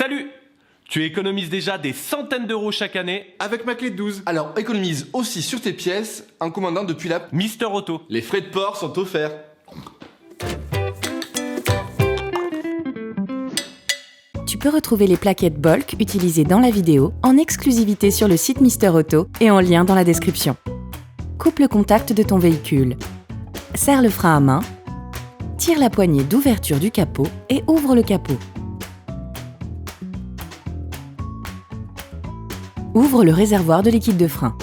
Salut! Tu économises déjà des centaines d'euros chaque année Avec ma clé de 12. Alors économise aussi sur tes pièces en commandant depuis l'app. Mister Auto. Les frais de port sont offerts. Tu peux retrouver les plaquettes Bulk utilisées dans la vidéo en exclusivité sur le site Mister Auto et en lien dans la description. Coupe le contact de ton véhicule. Serre le frein à main. Tire la poignée d'ouverture du capot et ouvre le capot. Ouvre le réservoir de liquide de frein.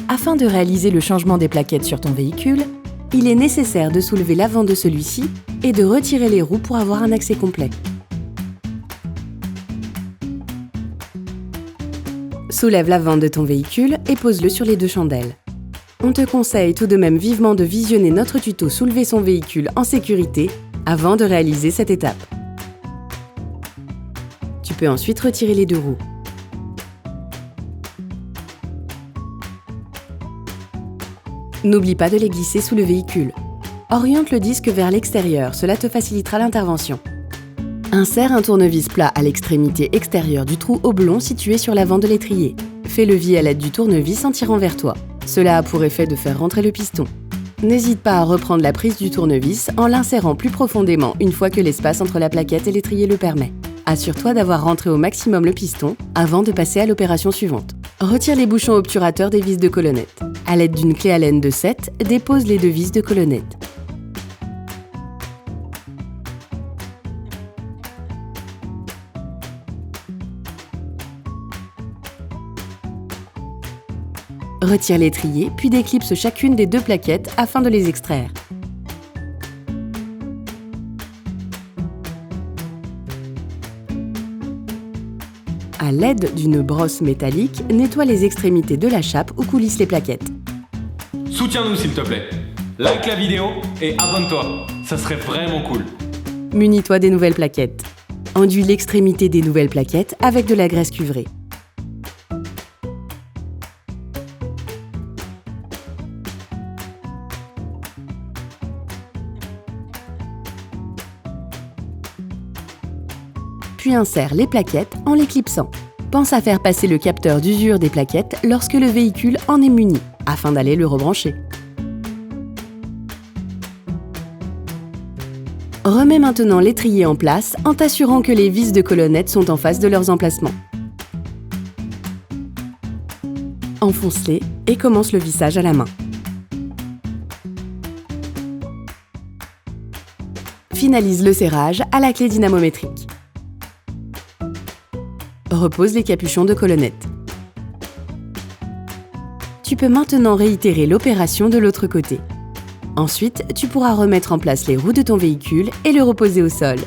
Afin de réaliser le changement des plaquettes sur ton véhicule, il est nécessaire de soulever l'avant de celui-ci et de retirer les roues pour avoir un accès complet. Soulève l'avant de ton véhicule et pose-le sur les deux chandelles. On te conseille tout de même vivement de visionner notre tuto Soulever son véhicule en sécurité avant de réaliser cette étape. Tu peux ensuite retirer les deux roues. N'oublie pas de les glisser sous le véhicule. Oriente le disque vers l'extérieur, cela te facilitera l'intervention. Insère un tournevis plat à l'extrémité extérieure du trou oblong situé sur l'avant de l'étrier. Fais levier à l'aide du tournevis en tirant vers toi. Cela a pour effet de faire rentrer le piston. N'hésite pas à reprendre la prise du tournevis en l'insérant plus profondément une fois que l'espace entre la plaquette et l'étrier le permet. Assure-toi d'avoir rentré au maximum le piston avant de passer à l'opération suivante. Retire les bouchons obturateurs des vis de colonnette. À l'aide d'une clé Allen de 7, dépose les deux vis de colonnette. Retire l'étrier, puis déclipse chacune des deux plaquettes afin de les extraire. À l'aide d'une brosse métallique, nettoie les extrémités de la chape où coulissent les plaquettes. Soutiens-nous s'il te plaît. Like la vidéo et abonne-toi. Ça serait vraiment cool. Munis-toi des nouvelles plaquettes. Enduis l'extrémité des nouvelles plaquettes avec de la graisse cuivrée. Puis insère les plaquettes en les clipsant. Pense à faire passer le capteur d'usure des plaquettes lorsque le véhicule en est muni, afin d'aller le rebrancher. Remets maintenant l'étrier en place en t'assurant que les vis de colonnette sont en face de leurs emplacements. Enfonce-les et commence le vissage à la main. Finalise le serrage à la clé dynamométrique. Repose les capuchons de colonnette. Tu peux maintenant réitérer l'opération de l'autre côté. Ensuite, tu pourras remettre en place les roues de ton véhicule et le reposer au sol.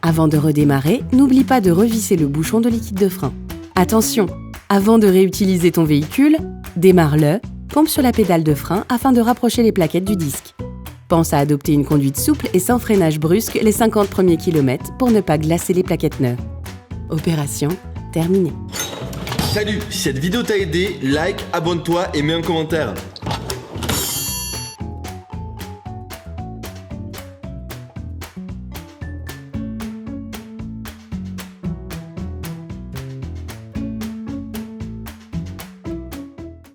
Avant de redémarrer, n'oublie pas de revisser le bouchon de liquide de frein. Attention, avant de réutiliser ton véhicule, démarre-le, pompe sur la pédale de frein afin de rapprocher les plaquettes du disque. Pense à adopter une conduite souple et sans freinage brusque les 50 premiers kilomètres pour ne pas glacer les plaquettes neuves. Opération terminée. Salut, si cette vidéo t'a aidé, like, abonne-toi et mets un commentaire.